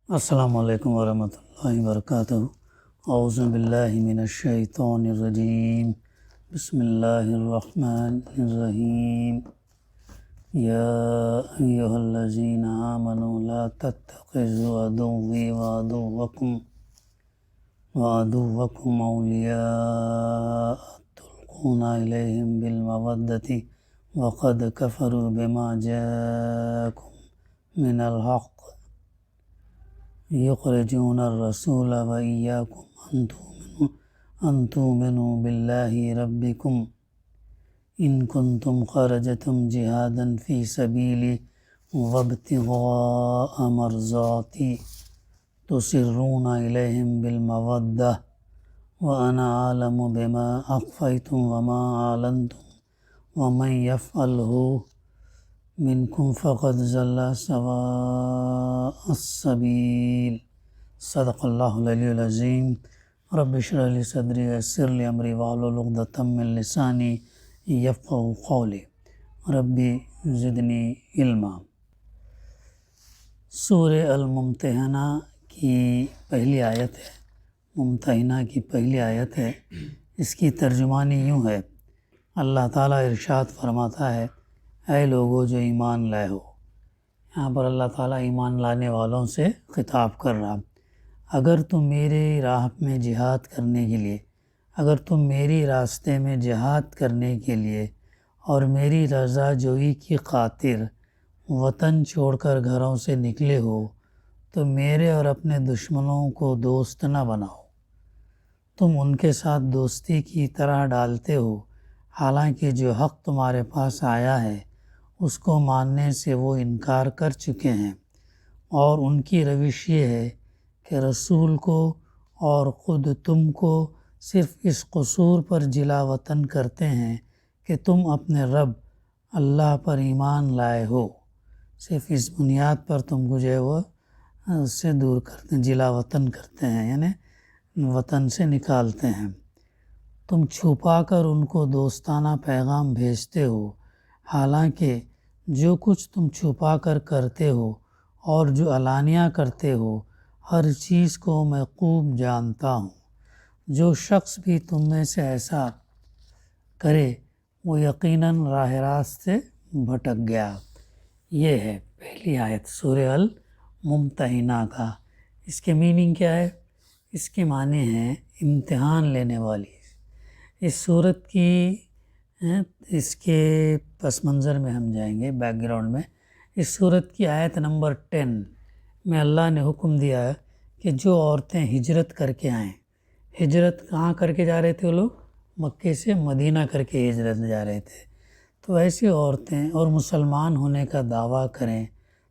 السلام علیکم ورحمۃ اللہ وبرکاتہ۔ اعوذ باللہ من الشیطان الرجیم، بسم اللہ الرحمن الرحیم۔ یا ایہا الذین آمنوا لا تتخذوا عدوی وعدوکم اولیاء تلقون الیہم بالمودۃ وقد کفروا بما جاءکم من الحق یخرجون الرسول وإیاکم ان تؤمنوا باللہ ربکم ان کنتم خرجتم جہادا فی سبیلی وابتغاء مرضاتی تسرون الیہم بالمودۃ وانا اعلم بما اخفیتم وما اعلنتم ومن یفعلہ منکم فقد ضل سواء السبیل۔ صدق اللہ العلی العظیم۔ رب اشرح لی صدری ویسر لی امری واحلل عقدۃ من لسانی یفقہوا قولی ربی زدنی علما۔ سورہ الممتحنہ کی پہلی آیت ہے، ممتحنہ کی پہلی آیت ہے۔ اس کی ترجمانی یوں ہے، اللہ تعالیٰ ارشاد فرماتا ہے، اے لوگو جو ایمان لائے ہو۔ یہاں پر اللہ تعالیٰ ایمان لانے والوں سے خطاب کر رہا، اگر تم میرے راہ میں جہاد کرنے کے لیے، اگر تم میری راستے میں جہاد کرنے کے لیے اور میری رضا جوئی کی خاطر وطن چھوڑ کر گھروں سے نکلے ہو تو میرے اور اپنے دشمنوں کو دوست نہ بناؤ۔ تم ان کے ساتھ دوستی کی طرح ڈالتے ہو، حالانکہ جو حق تمہارے پاس آیا ہے اس کو ماننے سے وہ انکار کر چکے ہیں، اور ان کی روش یہ ہے کہ رسول کو اور خود تم کو صرف اس قصور پر جلا وطن کرتے ہیں کہ تم اپنے رب اللہ پر ایمان لائے ہو۔ صرف اس بنیاد پر تم کو جو ہے وہ اس سے دور کرتے ہیں، جلا وطن کرتے ہیں، یعنی وطن سے نکالتے ہیں۔ تم چھپا کر ان کو دوستانہ پیغام بھیجتے ہو، حالانکہ جو کچھ تم چھپا کر کرتے ہو اور جو علانیہ کرتے ہو ہر چیز کو میں خوب جانتا ہوں۔ جو شخص بھی تم میں سے ایسا کرے وہ یقیناً راہ راست سے بھٹک گیا۔ یہ ہے پہلی آیت سورہ الممتحنہ کا۔ اس کے میننگ کیا ہے؟ اس کے معنی ہیں امتحان لینے والی۔ اس صورت کی اس کے پس منظر میں ہم جائیں گے، بیک گراؤنڈ میں۔ اس صورت کی آیت نمبر 10 میں اللہ نے حکم دیا ہے کہ جو عورتیں ہجرت کر کے آئیں، ہجرت کہاں کر کے جا رہے تھے وہ لوگ؟ مکے سے مدینہ کر کے ہجرت جا رہے تھے، تو ایسی عورتیں اور مسلمان ہونے کا دعویٰ کریں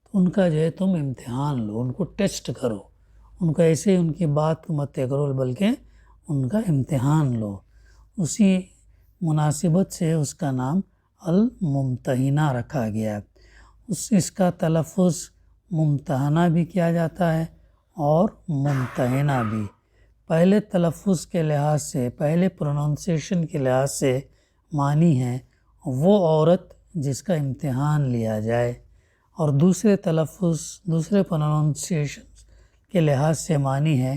تو ان کا جو ہے تم امتحان لو، ان کو ٹیسٹ کرو، ان کو ایسے ہی ان کی بات کو مت کرو بلکہ ان کا امتحان لو۔ اسی مناسبت سے اس کا نام الممتحنہ رکھا گیا۔ اس کا تلفظ ممتحنہ بھی کیا جاتا ہے اور ممتحنہ بھی۔ پہلے تلفظ کے لحاظ سے، پہلے پروننسیشن کے لحاظ سے معنی ہے وہ عورت جس کا امتحان لیا جائے، اور دوسرے تلفظ، دوسرے پروننسیشن کے لحاظ سے معنی ہے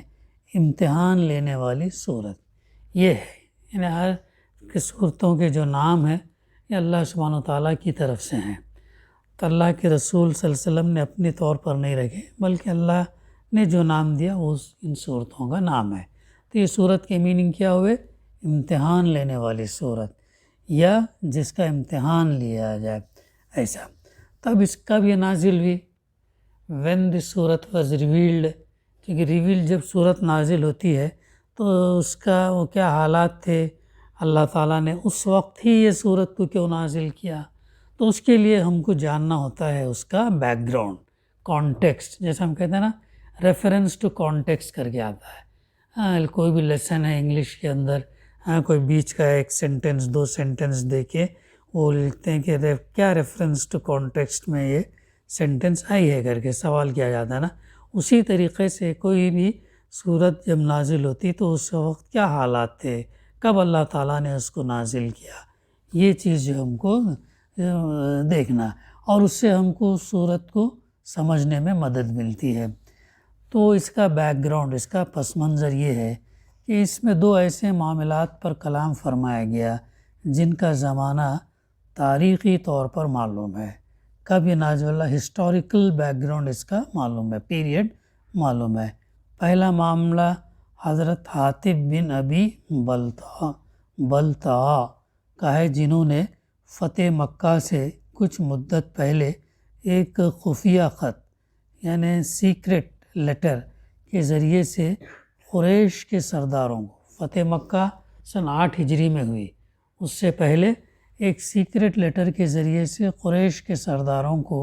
امتحان لینے والی صورت۔ یہ ہے، یعنی ہر صورتوں کے جو نام ہیں یہ اللہ سبحانہ وتعالیٰ کی طرف سے ہیں، تو اللہ کے رسول صلی اللہ علیہ وسلم نے اپنے طور پر نہیں رکھے، بلکہ اللہ نے جو نام دیا وہ ان صورتوں کا نام ہے۔ تو یہ صورت کے میننگ کیا ہوئے؟ امتحان لینے والی صورت، یا جس کا امتحان لیا جائے، ایسا۔ تب اس کا بھی نازل ہوئی when the صورت was revealed، کیونکہ ریویل جب صورت نازل ہوتی ہے تو اس کا وہ کیا حالات تھے، اللہ تعالیٰ نے اس وقت ہی یہ صورت کو کیوں نازل کیا، تو اس کے لیے ہم کو جاننا ہوتا ہے اس کا بیک گراؤنڈ، کانٹیکسٹ، جیسے ہم کہتے ہیں نا ریفرنس ٹو کانٹیکسٹ کر کے آتا ہے۔ کوئی بھی لیسن ہے انگلش کے اندر، کوئی بیچ کا ایک سینٹنس، دو سینٹنس دے کے وہ لکھتے ہیں کہ کیا ریفرنس ٹو کانٹیکسٹ میں یہ سینٹنس آئی ہے کر کے سوال کیا جاتا ہے نا۔ اسی طریقے سے کوئی بھی صورت جب نازل ہوتی تو اس وقت کیا حالات تھے، کب اللہ تعالیٰ نے اس کو نازل کیا، یہ چیز جو ہم کو دیکھنا، اور اس سے ہم کو صورت کو سمجھنے میں مدد ملتی ہے۔ تو اس کا بیک گراؤنڈ، اس کا پس منظر یہ ہے کہ اس میں دو ایسے معاملات پر کلام فرمایا گیا جن کا زمانہ تاریخی طور پر معلوم ہے۔ کب یہ نازل اللہ ہسٹوریکل بیک گراؤنڈ اس کا معلوم ہے، پیریڈ معلوم ہے۔ پہلا معاملہ حضرت حاطب بن ابی بلتع کا ہے، جنہوں نے فتح مکہ سے کچھ مدت پہلے ایک خفیہ خط یعنی سیکرٹ لیٹر کے ذریعے سے قریش کے سرداروں کو، فتح مکہ سن 8 ہجری میں ہوئی، اس سے پہلے ایک سیکرٹ لیٹر کے ذریعے سے قریش کے سرداروں کو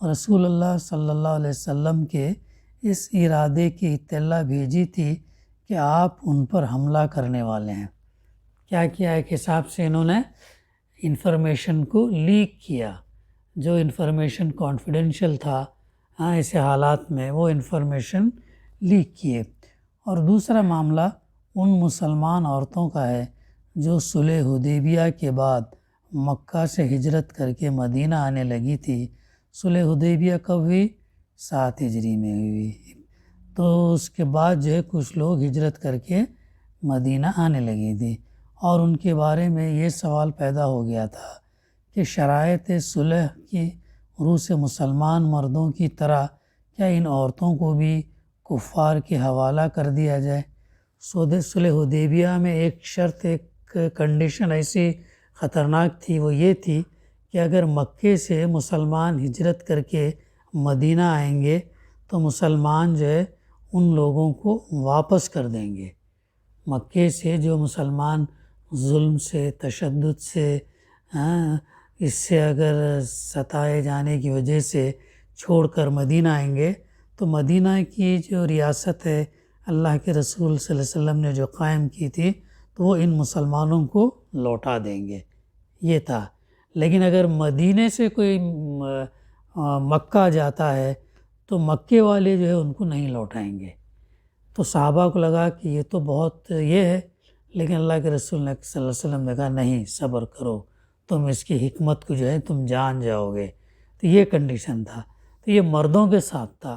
رسول اللہ صلی اللہ علیہ وسلم کے اس ارادے کی اطلاع بھیجی تھی کہ آپ ان پر حملہ کرنے والے ہیں۔ کیا کیا؟ ایک حساب سے انہوں نے انفارمیشن کو لیک کیا، جو انفارمیشن کانفیڈینشیل تھا ایسے حالات میں وہ انفارمیشن لیک کیے۔ اور دوسرا معاملہ ان مسلمان عورتوں کا ہے جو صلح حدیبیہ کے بعد مکہ سے ہجرت کر کے مدینہ آنے لگی تھی۔ صلح حدیبیہ کب ہوئی؟ 7 ہجری میں ہوئی۔ تو اس کے بعد جو ہے کچھ لوگ ہجرت کر کے مدینہ آنے لگی تھی، اور ان کے بارے میں یہ سوال پیدا ہو گیا تھا کہ شرائط صلح کی روح سے مسلمان مردوں کی طرح کیا ان عورتوں کو بھی کفار کے حوالہ کر دیا جائے؟ صلح حدیبیہ میں ایک شرط، ایک کنڈیشن ایسی خطرناک تھی، وہ یہ تھی کہ اگر مکے سے مسلمان ہجرت کر کے مدینہ آئیں گے تو مسلمان جو ہے ان لوگوں کو واپس کر دیں گے۔ مکے سے جو مسلمان ظلم سے، تشدد سے، اس سے اگر ستائے جانے کی وجہ سے چھوڑ کر مدینہ آئیں گے تو مدینہ کی جو ریاست ہے اللہ کے رسول صلی اللہ علیہ وسلم نے جو قائم کی تھی تو وہ ان مسلمانوں کو لوٹا دیں گے، یہ تھا۔ لیکن اگر مدینے سے کوئی مکہ جاتا ہے تو مکے والے جو ہے ان کو نہیں لوٹائیں گے۔ تو صحابہ کو لگا کہ یہ تو بہت یہ ہے، لیکن اللہ کے رسول نے صلی اللہ علیہ وسلم نے کہا نہیں، صبر کرو، تم اس کی حکمت کو جو ہے تم جان جاؤ گے۔ تو یہ کنڈیشن تھا۔ تو یہ مردوں کے ساتھ تھا،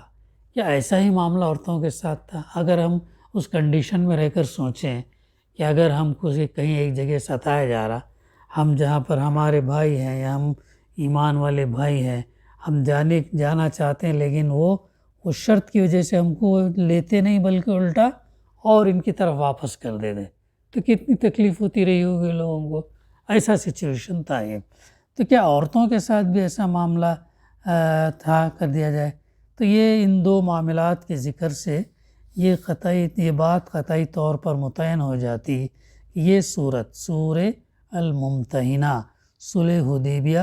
کیا ایسا ہی معاملہ عورتوں کے ساتھ تھا؟ اگر ہم اس کنڈیشن میں رہ کر سوچیں کہ اگر ہم کہیں ایک جگہ ستایا جا رہا، ہم جہاں پر ہمارے بھائی ہیں یا ہم ایمان والے بھائی ہیں، ہم جانا چاہتے ہیں، لیکن وہ شرط کی وجہ سے ہم کو لیتے نہیں بلکہ الٹا اور ان کی طرف واپس کر دیتے، تو کتنی تکلیف ہوتی رہی ہوگی لوگوں کو۔ ایسا سچویشن تھا یہ۔ تو کیا عورتوں کے ساتھ بھی ایسا معاملہ تھا، کر دیا جائے؟ تو یہ ان دو معاملات کے ذکر سے یہ بات قطعی طور پر متعین ہو جاتی کہ یہ سورہ الممتحنہ صلح حدیبیہ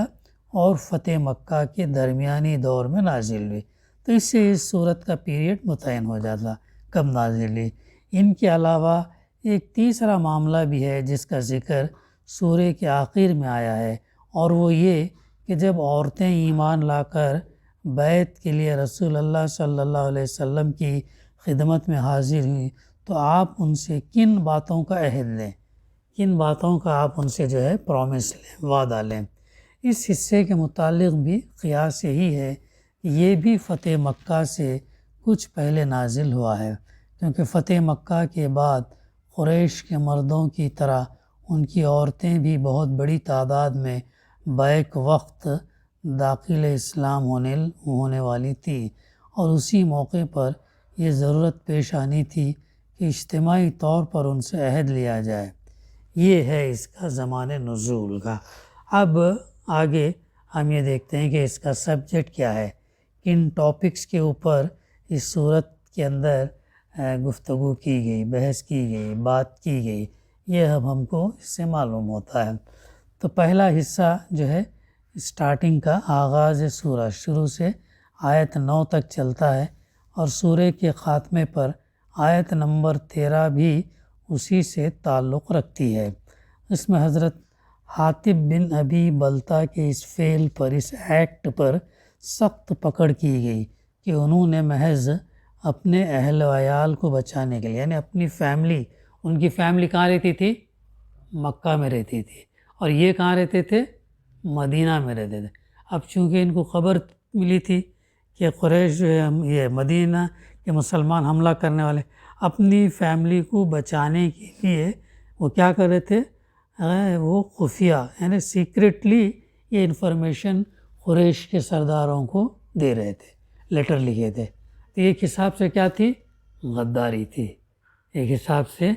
اور فتح مکہ کے درمیانی دور میں نازل ہوئی۔ تو اس سے اس صورت کا پیریڈ متعین ہو جاتا کب نازل ہوئی۔ ان کے علاوہ ایک تیسرا معاملہ بھی ہے جس کا ذکر سورہ کے آخر میں آیا ہے، اور وہ یہ کہ جب عورتیں ایمان لا کر بیعت کے لیے رسول اللہ صلی اللہ علیہ وسلم کی خدمت میں حاضر ہوئی تو آپ ان سے کن باتوں کا عہد لیں، کن باتوں کا آپ ان سے جو ہے پرومس لیں، وعدہ لیں۔ اس حصے کے متعلق بھی قیاس یہی ہے کہ یہ بھی فتح مکہ سے کچھ پہلے نازل ہوا ہے، کیونکہ فتح مکہ کے بعد قریش کے مردوں کی طرح ان کی عورتیں بھی بہت بڑی تعداد میں بیک وقت داخل اسلام ہونے والی تھی، اور اسی موقع پر یہ ضرورت پیش آنی تھی کہ اجتماعی طور پر ان سے عہد لیا جائے۔ یہ ہے اس کا زمان نزول کا۔ اب آگے ہم یہ دیکھتے ہیں کہ اس کا سبجیکٹ کیا ہے، کن ٹاپکس کے اوپر اس صورت کے اندر گفتگو کی گئی، بحث کی گئی، بات کی گئی، یہ اب ہم کو اس سے معلوم ہوتا ہے۔ تو پہلا حصہ جو ہے اسٹارٹنگ کا آغاز سورہ، شروع سے آیت 9 تک چلتا ہے، اور سورہ کے خاتمے پر آیت نمبر 13 بھی اسی سے تعلق رکھتی ہے۔ اس میں حضرت حاطب بن ابی بلتع کے اس فعل پر، اس ایکٹ پر سخت پکڑ کی گئی کہ انہوں نے محض اپنے اہل و عیال کو بچانے کے لیے، یعنی اپنی فیملی، ان کی فیملی کہاں رہتی تھی؟ مکہ میں رہتی تھی، اور یہ کہاں رہتے تھے؟ مدینہ میں رہتے تھے۔ اب چونکہ ان کو خبر ملی تھی کہ قریش جو ہے یہ مدینہ کہ مسلمان حملہ کرنے والے، اپنی فیملی کو بچانے کے لیے وہ کیا کر رہے تھے، وہ خفیہ یعنی سیکریٹلی یہ انفارمیشن قریش کے سرداروں کو دے رہے تھے، لیٹر لکھے تھے. تو ایک حساب سے کیا تھی، غداری تھی. ایک حساب سے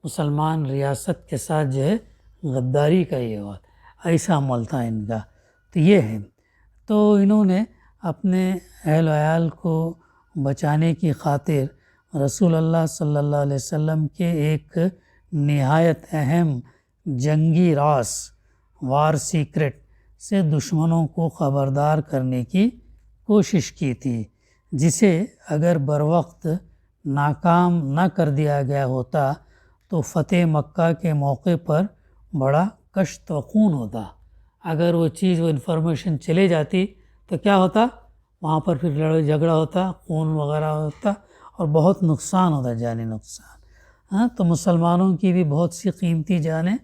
مسلمان ریاست کے ساتھ جو ہے غداری کا یہ بات، ایسا عمل تھا ان کا. تو یہ ہے، تو انہوں نے اپنے اہل و عیال کو بچانے کی خاطر رسول اللہ صلی اللہ علیہ وسلم کے ایک نہایت اہم جنگی راز، وار سیکرٹ سے دشمنوں کو خبردار کرنے کی کوشش کی تھی، جسے اگر بروقت ناکام نہ کر دیا گیا ہوتا تو فتح مکہ کے موقع پر بڑا کشت و خون ہوتا. اگر وہ چیز، وہ انفارمیشن چلے جاتی تو کیا ہوتا، وہاں پر پھر لڑائی جھگڑا ہوتا، خون وغیرہ ہوتا اور بہت نقصان ہوتا، جانی نقصان. تو مسلمانوں کی بھی بہت سی قیمتی جانیں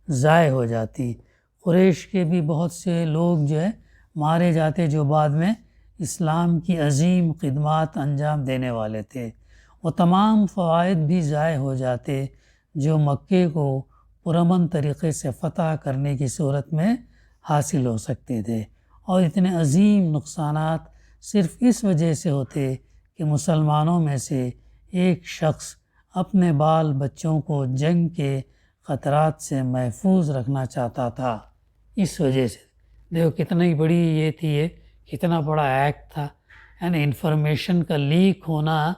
ضائع ہو جاتی. قریش کے بھی بہت سے لوگ جو ہے مارے جاتے، جو بعد میں اسلام کی عظیم خدمات انجام دینے والے تھے. وہ تمام فوائد بھی ضائع ہو جاتے جو مکے کو پرامن طریقے سے فتح کرنے کی صورت میں حاصل ہو سکتے تھے. اور اتنے عظیم نقصانات صرف اس وجہ سے ہوتے کہ مسلمانوں میں سے ایک شخص اپنے بال بچوں کو جنگ کے خطرات سے محفوظ رکھنا چاہتا تھا. اس وجہ سے دیکھو کتنی بڑی یہ تھی، یہ کتنا بڑا ایکٹ تھا، یعنی انفارمیشن کا لیک ہونا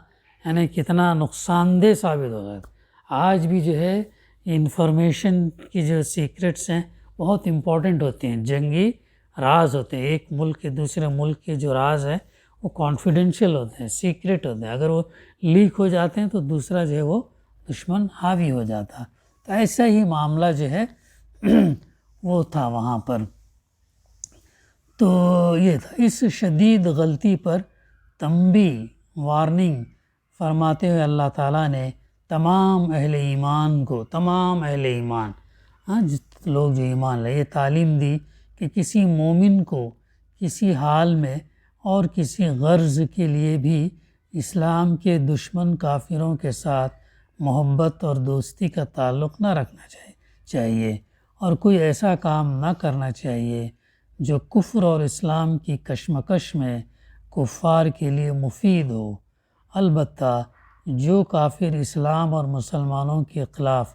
یعنی کتنا نقصان دہ ثابت ہو گیا. آج بھی جو ہے انفارمیشن کی جو سیکرٹس ہیں بہت امپورٹنٹ ہوتے ہیں، جنگی راز ہوتے ہیں. ایک ملک کے دوسرے ملک کے جو راز ہیں وہ کانفیڈینشیل ہوتے ہیں، سیکرٹ ہوتے ہیں. اگر وہ لیک ہو جاتے ہیں تو دوسرا جو ہے وہ دشمن حاوی ہو جاتا. تو ایسا ہی معاملہ جو ہے وہ تھا وہاں پر. تو یہ تھا، اس شدید غلطی پر تنبیہ، وارننگ فرماتے ہوئے اللہ تعالیٰ نے تمام اہل ایمان لوگ جو ایمان لائے، یہ تعلیم دی کہ کسی مومن کو کسی حال میں اور کسی غرض کے لیے بھی اسلام کے دشمن کافروں کے ساتھ محبت اور دوستی کا تعلق نہ رکھنا چاہیے اور کوئی ایسا کام نہ کرنا چاہیے جو کفر اور اسلام کی کشمکش میں کفار کے لیے مفید ہو. البتہ جو کافر اسلام اور مسلمانوں کے خلاف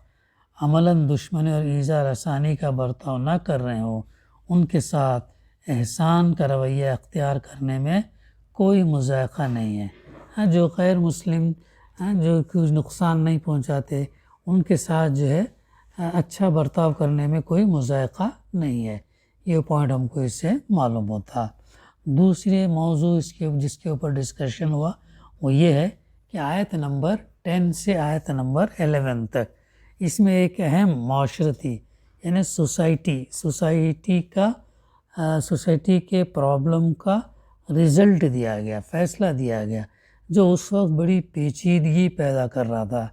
عملاً دشمنی اور ایذا رسانی کا برتاؤ نہ کر رہے ہوں، ان کے ساتھ احسان کا رویہ اختیار کرنے میں کوئی مضائقہ نہیں ہے. جو غیر مسلم جو کچھ نقصان نہیں پہنچاتے، ان کے ساتھ جو ہے اچھا برتاؤ کرنے میں کوئی مضائقہ نہیں ہے. یہ پوائنٹ ہم کو اس سے معلوم ہوتا. دوسرے موضوع جس کے اوپر ڈسکشن ہوا وہ یہ ہے کہ آیت نمبر 10 سے آیت نمبر 11 تک اس میں ایک اہم معاشرتی یعنی سوسائٹی کے پرابلم کا رزلٹ دیا گیا، فیصلہ دیا گیا، جو اس وقت بڑی پیچیدگی پیدا کر رہا تھا.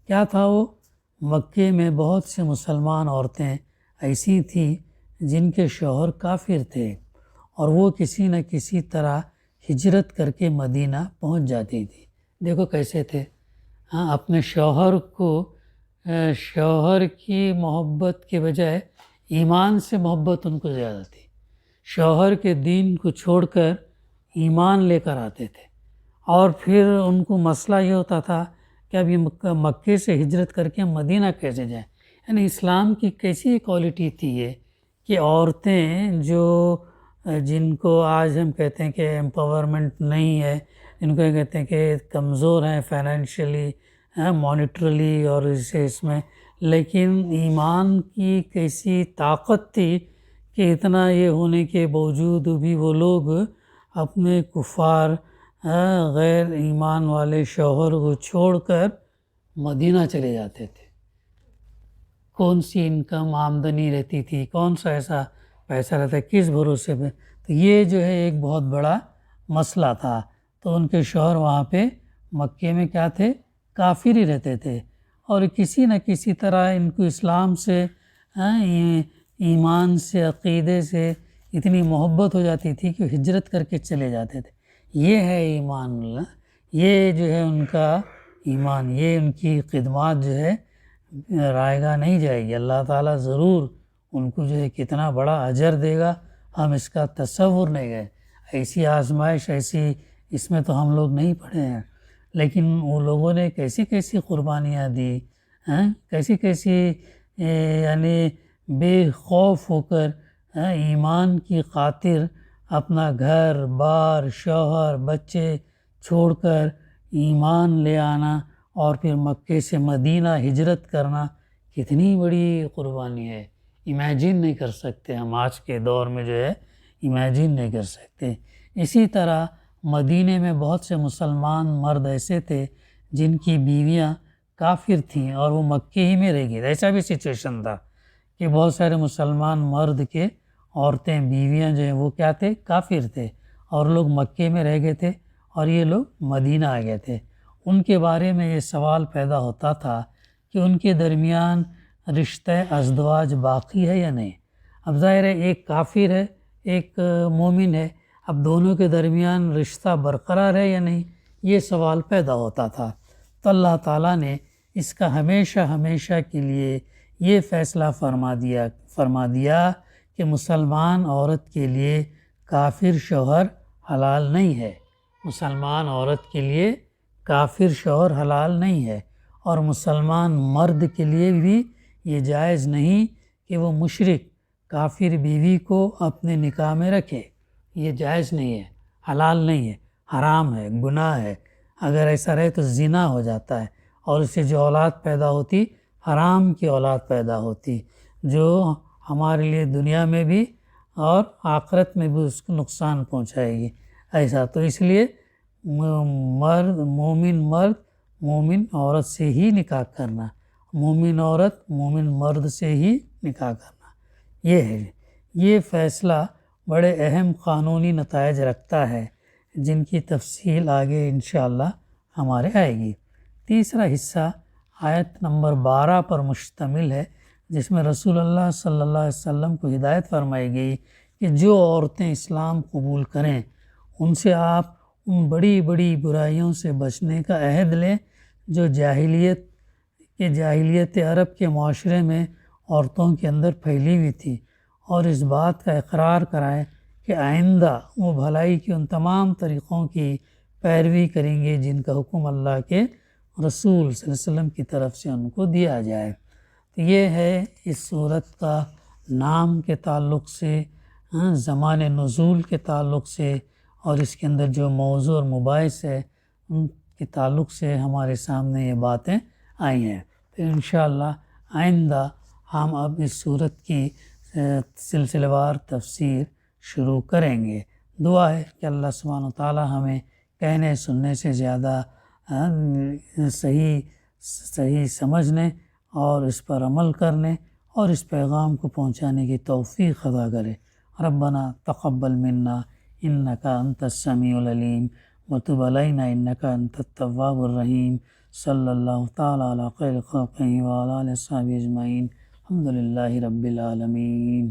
کیا تھا وہ؟ مکے میں بہت سے مسلمان عورتیں ایسی تھیں جن کے شوہر کافر تھے اور وہ کسی نہ کسی طرح ہجرت کر کے مدینہ پہنچ جاتی تھی. دیکھو کیسے تھے، اپنے شوہر کی محبت کے بجائے ایمان سے محبت ان کو زیادہ تھی. شوہر کے دین کو چھوڑ کر ایمان لے کر آتے تھے اور پھر ان کو مسئلہ یہ ہوتا تھا کہ اب یہ مکے سے ہجرت کر کے مدینہ کیسے جائیں. یعنی اسلام کی کیسی کوالٹی تھی یہ کہ عورتیں جن کو آج ہم کہتے ہیں کہ ایمپاورمنٹ نہیں ہے، جن کو کہتے ہیں کہ کمزور ہیں فائنینشلی، مانیٹرلی اور اس میں، لیکن ایمان کی کیسی طاقت تھی کہ اتنا یہ ہونے کے باوجود بھی وہ لوگ اپنے کفار غیر ایمان والے شوہر کو چھوڑ کر مدینہ چلے جاتے تھے. کون سی انکم آمدنی رہتی تھی، کون سا ایسا پیسہ رہتا ہے، کس بھروسے پہ؟ تو یہ جو ہے ایک بہت بڑا مسئلہ تھا. تو ان کے شوہر وہاں پہ مکے میں کیا تھے، کافر ہی رہتے تھے اور کسی نہ کسی طرح ان کو اسلام سے، ایمان سے، عقیدے سے اتنی محبت ہو جاتی تھی کہ ہجرت کر کے چلے جاتے تھے. یہ ہے ایمان اللہ، یہ جو ہے ان کا ایمان، یہ ان کی خدمات جو ہے رائے گاہ نہیں جائے گی، اللہ تعالیٰ ضرور ان کو جو ہے کتنا بڑا اجر دے گا، ہم اس کا تصور نہیں گئے، ایسی آزمائش ایسی اس میں تو ہم لوگ نہیں پڑھے ہیں، لیکن وہ لوگوں نے کیسی کیسی قربانیاں دی ہیں، کیسی کیسی یعنی بے خوف ہو کر ایمان کی خاطر اپنا گھر بار شوہر بچے چھوڑ کر ایمان لے آنا اور پھر مکے سے مدینہ ہجرت کرنا کتنی بڑی قربانی ہے، امیجن نہیں کر سکتے ہم آج کے دور میں جو ہے امیجن نہیں کر سکتے۔ اسی طرح مدینے میں بہت سے مسلمان مرد ایسے تھے جن کی بیویاں کافر تھیں اور وہ مکے ہی میں رہ گئی، ایسا بھی سچویشن تھا کہ بہت سارے مسلمان مرد کے عورتیں بیویاں جو ہیں وہ کیا تھے، کافر تھے، اور لوگ مکے میں رہ گئے تھے اور یہ لوگ مدینہ آ گئے تھے۔ ان کے بارے میں یہ سوال پیدا ہوتا تھا کہ ان کے درمیان رشتہ ازدواج باقی ہے یا نہیں۔ اب ظاہر ہے ایک کافر ہے ایک مومن ہے، اب دونوں کے درمیان رشتہ برقرار ہے یا نہیں، یہ سوال پیدا ہوتا تھا۔ تو اللہ تعالیٰ نے اس کا ہمیشہ ہمیشہ کے لیے یہ فیصلہ فرما دیا کہ مسلمان عورت کے لیے کافر شوہر حلال نہیں ہے، مسلمان عورت کے لیے کافر شوہر حلال نہیں ہے، اور مسلمان مرد کے لیے بھی یہ جائز نہیں کہ وہ مشرک کافر بیوی کو اپنے نکاح میں رکھے، یہ جائز نہیں ہے، حلال نہیں ہے، حرام ہے، گناہ ہے۔ اگر ایسا رہے تو زنا ہو جاتا ہے، اور اس سے جو اولاد پیدا ہوتی حرام کی اولاد پیدا ہوتی، جو ہمارے لیے دنیا میں بھی اور آخرت میں بھی اس کو نقصان پہنچائے گی۔ ایسا تو اس لیے مومن مرد مومن عورت سے ہی نکاح کرنا، مومن عورت مومن مرد سے ہی نکاح کرنا، یہ ہے۔ یہ فیصلہ بڑے اہم قانونی نتائج رکھتا ہے جن کی تفصیل آگے انشاءاللہ ہمارے آئے گی۔ تیسرا حصہ آیت نمبر 12 پر مشتمل ہے، جس میں رسول اللہ صلی اللہ علیہ وسلم کو ہدایت فرمائی گئی کہ جو عورتیں اسلام قبول کریں ان سے آپ ان بڑی بڑی برائیوں سے بچنے کا عہد لیں جو جاہلیت عرب کے معاشرے میں عورتوں کے اندر پھیلی ہوئی تھی، اور اس بات کا اقرار کرائیں کہ آئندہ وہ بھلائی کے ان تمام طریقوں کی پیروی کریں گے جن کا حکم اللہ کے رسول صلی اللہ علیہ وسلم کی طرف سے ان کو دیا جائے۔ تو یہ ہے اس صورت کا نام کے تعلق سے، زمان نزول کے تعلق سے، اور اس کے اندر جو موضوع اور مباحث ہے ان کے تعلق سے ہمارے سامنے یہ باتیں آئی ہیں۔ تو انشاءاللہ آئندہ ہم اب اس صورت کی سلسلہ وار تفسیر شروع کریں گے۔ دعا ہے کہ اللہ سبحانہ وتعالی ہمیں کہنے سننے سے زیادہ صحیح سمجھنے اور اس پر عمل کرنے اور اس پیغام کو پہنچانے کی توفیق عطا کرے۔ ربنا تقبل منا انک انت السمیع العلیم وتب علینا انک انت التواب الرحیم۔ صلی اللہ تعالی علی خیر خلقہ وعلی آلہ وصحبہ اجمعین۔ الحمد للہ رب العالمین۔